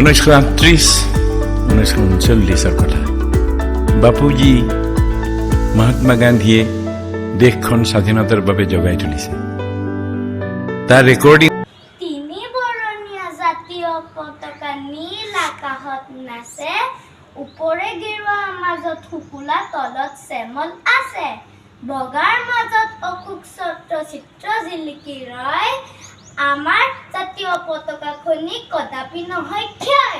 1938 1939 কথা বাপুজী মহাত্মা গান্ধীয়ে দেশখন স্বাধীনতাৰ বাবে জগাই তুলিছে তাৰ ৰেকৰ্ডিং তিনি বৰণীয়া জাতীয় পতাকা নীল আকাশত নাচে ওপৰে গেৰুৱা মাজত শুকুলা তলত শ্যামল আছে বগাৰ মাজত অকুক চিত্ৰ জিলিকি ৰয় আমাৰ জাতীয় পতাকাখনি কদাপি নহয় ক্ষয়